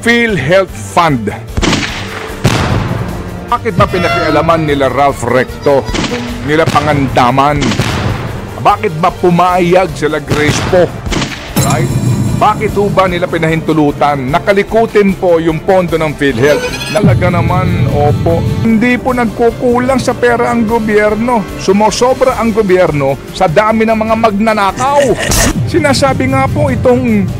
PhilHealth Fund. Bakit ba pinakialaman nila Ralph Recto, nila Pangandaman? Bakit ba pumayag sila Grace po? Right? Bakit ho ba nila pinahintulutan? Nakalikutin po yung pondo ng PhilHealth. Talaga naman, opo. Hindi po nagkukulang sa pera ang gobyerno. Sumosobra ang gobyerno sa dami ng mga magnanakaw. Sinasabi nga po itong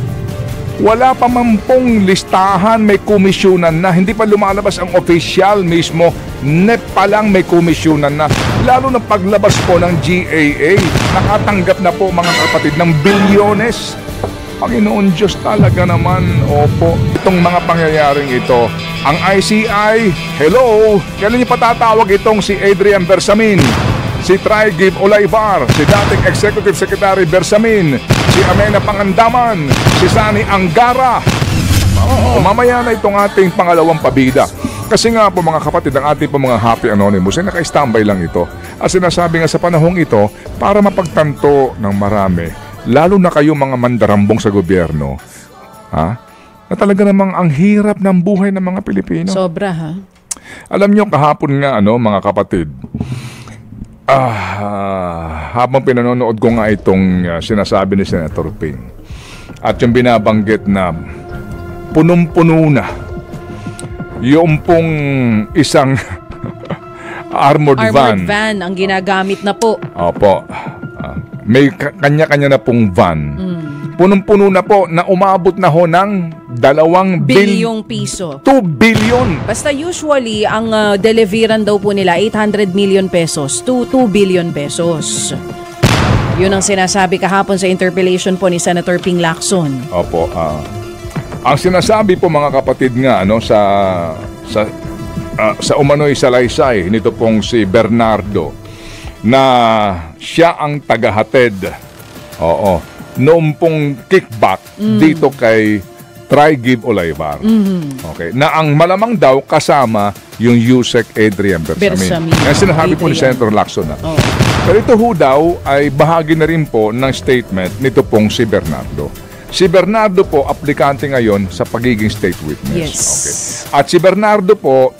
wala pa man pong listahan, may komisyonan na. Hindi pa lumalabas ang official mismo. NEP pa lang may komisyonan na. Lalo na paglabas po ng GAA, nakatanggap na po mga kapatid ng bilyones. Panginoon Diyos, talaga naman, opo. Itong mga pangyayaring ito, ang ICI, hello, kailan niyo patatawag itong si Adrian Bersamin, si Trigib Olayvar, si dating Executive Secretary Bersamin, si Amena Pangandaman, si Sani Angara. Mamaya na itong ating pangalawang pabida. Kasi nga po mga kapatid, ang ating po mga Happy Anonymous ay naka-standby lang ito. At sinasabi nga sa panahong ito, para mapagtanto ng marami, lalo na kayo mga mandarambong sa gobyerno, na talaga namang ang hirap ng buhay ng mga Pilipino. Sobra, ha? Alam nyo, kahapon nga, mga kapatid, habang pinanonood ko nga itong sinasabi ni Senator Ping, at yung binabanggit na punong-puno na yung pong isang armored van ang ginagamit na po. Opo. May kanya-kanya na pong van. Punong-puno na po na umabot na ho ng 2 bilyong piso. 2 billion. Basta usually, ang deliveran daw po nila 800 million pesos to 2 billion pesos. Yun ang sinasabi kahapon sa interpellation po ni Senator Ping Lacson. Opo. Ang sinasabi po mga kapatid nga sa umano'y salaysay nito pong si Bernardo, na siya ang tagahatid noong pong kickback dito kay Trigib Olayvar. Okay. Na ang malamang daw kasama yung Yusek Adrian Bersamin. Yan sinasabi po ni Senator Lacson. Pero ito ho daw ay bahagi na rin po ng statement nito pong si Bernardo. Si Bernardo po, aplikante ngayon sa pagiging state witness. Yes. Okay. At si Bernardo po,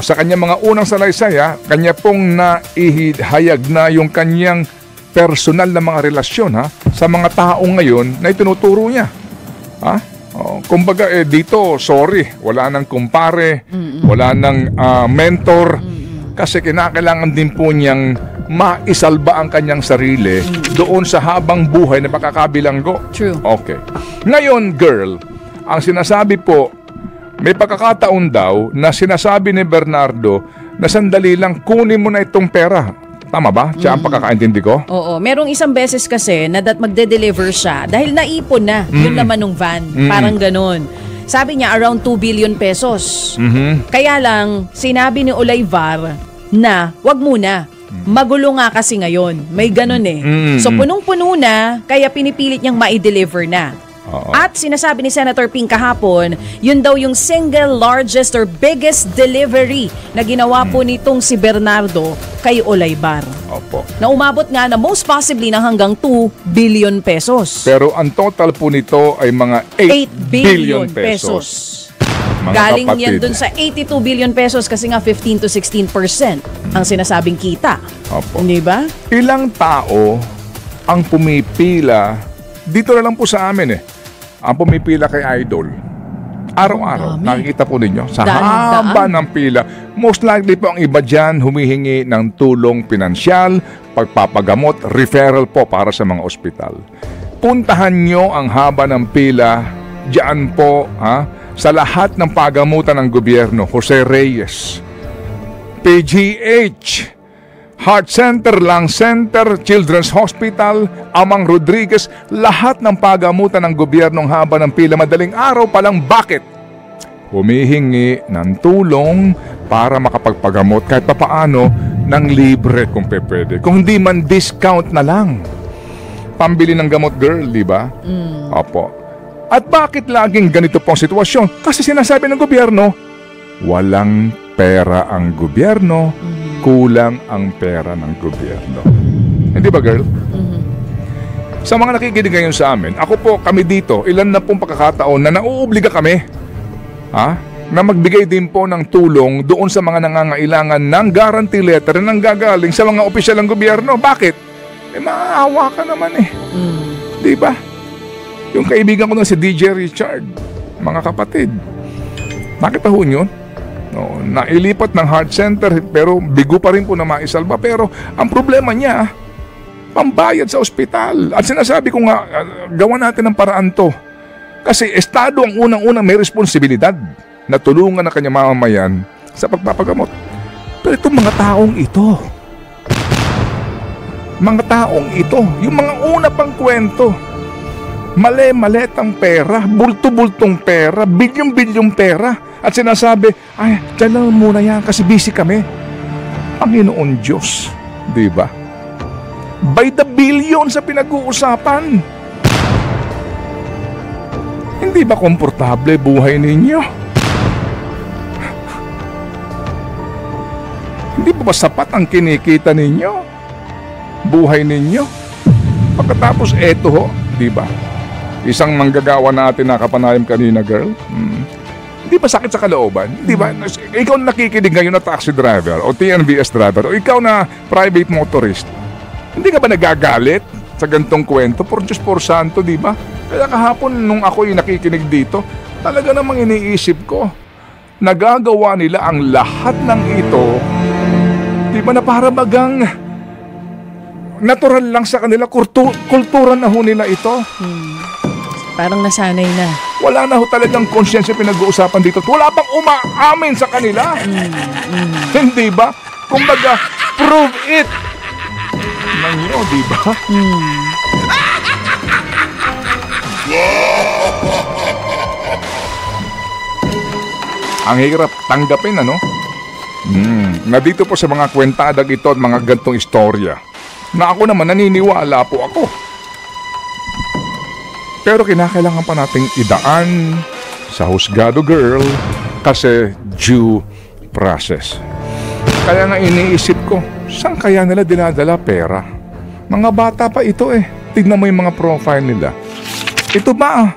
sa kanyang mga unang salaysay, kanya pong naihayag na yung kanyang personal na mga relasyon sa mga taong ngayon na itinuturo niya. Kumbaga dito, sorry, wala nang kumpare, wala nang mentor, kasi kinakailangan din po niyang maisalba ang kanyang sarili doon sa habang buhay na makakabilanggo. True. Okay. Ngayon, girl, ang sinasabi po, may pagkakataon daw na sinasabi ni Bernardo na sandali lang, kunin mo na itong pera. Tama ba? Siya ang pagkakaintindi ko? Oo. Merong isang beses kasi na magde-deliver siya dahil naipon na yung laman ng van. Parang ganun. Sabi niya around 2 billion pesos. Kaya lang, sinabi ni Olayvar na wag muna. Magulo nga kasi ngayon. May ganun eh. So punong-puno na, kaya pinipilit niyang ma-deliver na. At sinasabi ni Senator Ping kahapon, yun daw yung single largest or biggest delivery na ginawa po nitong si Bernardo kay Olayvar. Opo. Na umabot nga na most possibly ng hanggang 2 billion pesos. Pero ang total po nito ay mga 8 billion pesos. Galing yan dun sa 82 billion pesos kasi nga 15 to 16% ang sinasabing kita. Opo. Hindi ba? Ilang tao ang pumipila, dito na lang po sa amin ang pumipila kay Idol. Araw-araw, nakikita po ninyo, sa haba ng pila. Most likely po ang iba dyan humihingi ng tulong pinansyal, pagpapagamot, referral po para sa mga ospital. Puntahan nyo ang haba ng pila dyan po, sa lahat ng pagamutan ng gobyerno. Jose Reyes, PGH, Heart Center, Lung Center, Children's Hospital, Amang Rodriguez, lahat ng pagamutan ng gobyernong haba ng pila. Madaling araw pa lang, bakit? Humihingi ng tulong para makapagpagamot kahit papaano ng libre kung pwede. Kung hindi man discount na lang. Pambili ng gamot, girl, di ba? Opo. At bakit laging ganito pong sitwasyon? Kasi sinasabi ng gobyerno, walang pera ang gobyerno, kulang ang pera ng gobyerno. Hindi ba, girl? Sa mga nakikinig ngayon sa amin, kami dito, ilan na pong pagkakataon na nauobliga kami na magbigay din po ng tulong doon sa mga nangangailangan ng guarantee letter na nanggagaling sa mga opisyal ng gobyerno. Bakit? Maawa ka naman Di ba? Yung kaibigan ko na si DJ Richard, mga kapatid, nakita ho yun? No, nailipat ng heart center pero bigo pa rin po na maisalba. Pero ang problema niya, pambayad sa ospital. At sinasabi ko nga, gawa natin ng paraan to. Kasi Estado ang unang-unang may responsibilidad na tulungan ang kanyang mamamayan sa pagpapagamot. Pero itong mga taong ito, yung mga una pang kwento, mali-maletang pera, bulto-bultong pera, bilyong-bilyong pera, at sinasabi, ay, dyan lang muna yan kasi busy kami. Panginoon Diyos, di ba? By the billion sa pinag-uusapan. Hindi ba komportable buhay ninyo? Hindi ba sapat ang kinikita ninyo? Buhay ninyo? Pagkatapos eto ho, di ba? Isang manggagawa natin na kapanayam kanina, girl. Hindi ba sakit sa kalooban? Di ba? Ikaw na nakikinig ngayon na taxi driver o TNVS driver o ikaw na private motorist. Hindi ka ba nagagalit sa gantong kwento? Por Diyos, por Santo, di ba? Kaya kahapon nung ako'y nakikinig dito, talaga namang iniisip ko, nagagawa nila ang lahat ng ito, di ba, na para bagang natural lang sa kanila, kultura na ho nila ito. Parang nasanay na. Wala na ho talagang konsyensya pinag-uusapan dito. Wala pang umaamin sa kanila. Hindi ba? Kumbaga, prove it. Nanyo, di ba? Ang hirap tanggapin, ano? Na dito po sa mga kwentadag ito at mga gantong istorya, na ako naman naniniwala po ako. Pero kinakailangan pa nating idaan sa husgado, girl, kasi due process. Kaya nga iniisip ko, saan kaya nila dinadala pera? Mga bata pa ito Tignan mo yung mga profile nila. Ito ba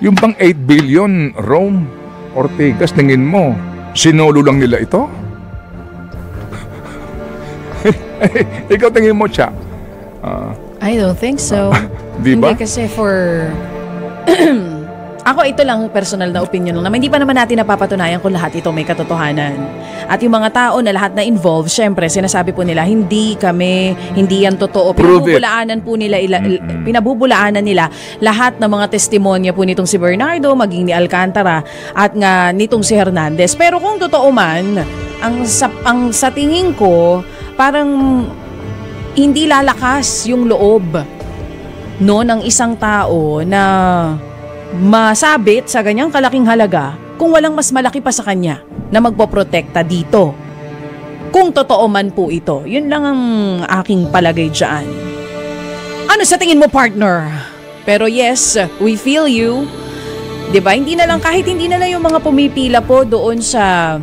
yung bang 8 billion, Rome, Ortigas, tingin mo, sinolo lang nila ito? Ikaw tingin mo, Cha? I don't think so. Diba? Hindi kasi ako, ito lang personal na opinion lang naman. Hindi pa naman natin napapatunayan kung lahat ito may katotohanan. At yung mga tao na lahat na involved, syempre, sinasabi po nila, hindi yan totoo. Pinabubulaanan po nila, pinabubulaanan nila lahat ng mga testimonya po nitong si Bernardo, maging ni Alcantara, at nga nitong si Hernandez. Pero kung totoo man, ang sa tingin ko, parang hindi lalakas yung loob ng isang tao na masabit sa ganyang kalaking halaga kung walang mas malaki pa sa kanya na magpoprotekta dito. Kung totoo man po ito, yun lang ang aking palagay dyan. Ano sa tingin mo, partner? Pero yes, we feel you. Diba? Kahit hindi na lang yung mga pumipila po doon sa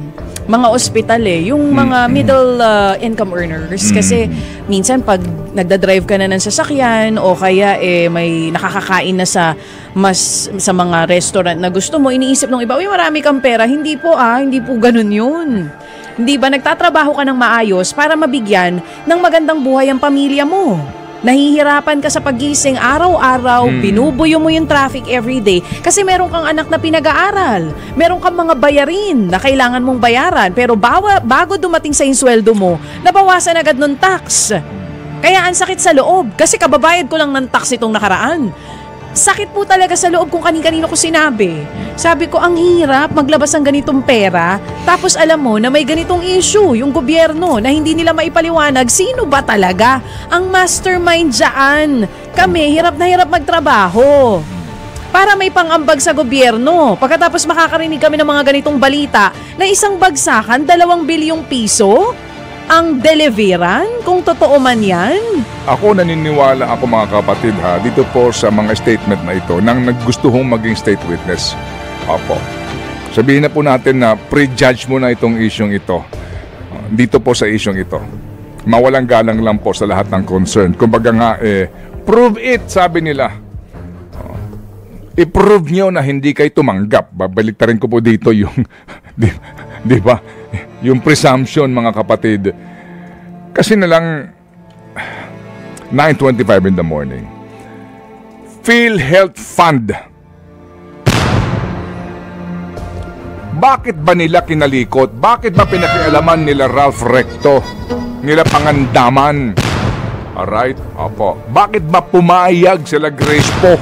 mga ospital yung mga middle income earners. Kasi minsan pag nagdadrive ka na ng sasakyan o kaya may nakakakain na sa mga restaurant na gusto mo, iniisip ng iba, uy, marami kang pera. Hindi po ganun yun. Hindi ba nagtatrabaho ka ng maayos para mabigyan ng magandang buhay ang pamilya mo? Nahihirapan ka sa pagising araw-araw, binubuyo mo yung traffic everyday kasi meron kang anak na pinag-aaral. Meron kang mga bayarin na kailangan mong bayaran pero bago dumating sa insweldo mo, nabawasan agad ng tax. Kaya ang sakit sa loob kasi kababayad ko lang ng tax itong nakaraan. Sakit po talaga sa loob kung kanino ko sinabi. Sabi ko, ang hirap maglabas ng ganitong pera, tapos alam mo na may ganitong issue, yung gobyerno, na hindi nila maipaliwanag sino ba talaga ang mastermind dyan. Kami, hirap na hirap magtrabaho para may pangambag sa gobyerno. Pagkatapos makakarinig kami ng mga ganitong balita na isang bagsakan, 2 bilyong piso ang deliveran, kung totoo man yan. Ako naniniwala ako, mga kapatid, dito po sa mga statement na ito nang naggustuhong maging state witness. Opo. Sabihin na po natin na prejudge mo na itong isyong ito. Dito po sa isyong ito. Mawalang galang lang po sa lahat ng concern. Kumbaga nga, prove it, sabi nila. I-prove nyo na hindi kayo tumanggap. Babaliktarin ko po dito yung, di ba? Yung presumption, mga kapatid. Kasi na lang, 9:25 in the morning. PhilHealth Fund. Bakit ba nila kinalikot? Bakit ba pinakialaman nila Ralph Recto? Nila Pangandaman? Alright? Opo. Bakit ba pumayag sila Grace po?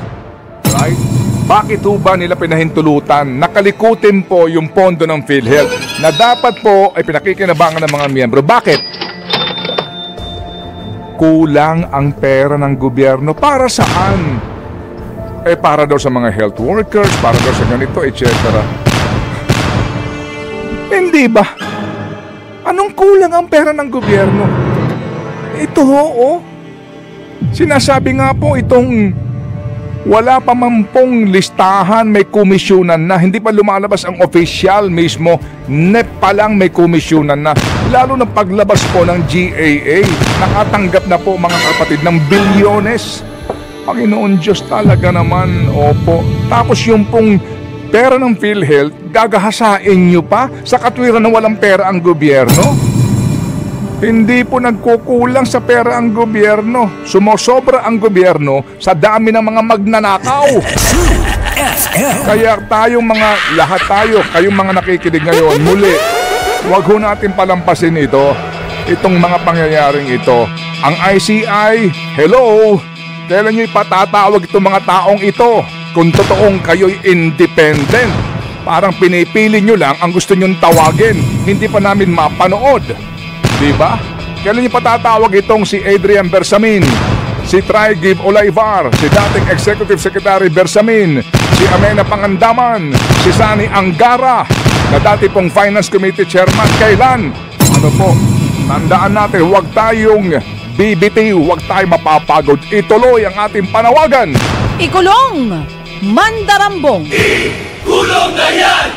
Right? Bakit ho ba nila pinahintulutan? Nakalikutin po yung pondo ng PhilHealth na dapat po ay pinakikinabangan ng mga miyembro. Bakit? Kulang ang pera ng gobyerno. Para saan? Para daw sa mga health workers, para daw sa ganito, etc. Hindi ba? Anong kulang ang pera ng gobyerno? Ito ho. Sinasabi nga po itong wala pa man pong listahan, may komisyonan na. Hindi pa lumalabas ang official mismo. NEP pa lang may komisyonan na. Lalo ng paglabas po ng GAA, nakatanggap na po mga kapatid ng bilyones. Panginoon Diyos talaga naman, opo. Tapos yung pong pera ng PhilHealth, gagahasain nyo pa sa katwiran na walang pera ang gobyerno? Hindi po nagkukulang sa pera ang gobyerno. Sumosobra ang gobyerno sa dami ng mga magnanakaw. Kaya tayong mga, lahat tayo, kayong mga nakikinig ngayon, muli, huwag ho natin palampasin ito, itong mga pangyayaring ito. Ang ICI, hello, kailan nyo ipatatawag itong mga taong ito? Kung totoong kayo'y independent, parang pinipili nyo lang ang gusto nyong tawagin. Hindi pa namin mapanood. Diba? Kailan nyo patatawag itong si Adrian Bersamin, si Trygive Olayvar, si dating Executive Secretary Bersamin, si Amena Pangandaman, si Sani Angara, na dati pong Finance Committee Chairman. Kailan? Ano po? Tandaan natin, huwag tayong BBT, huwag tayong mapapagod. Ituloy ang ating panawagan. Ikulong! Mandarambong! Kulong na yan!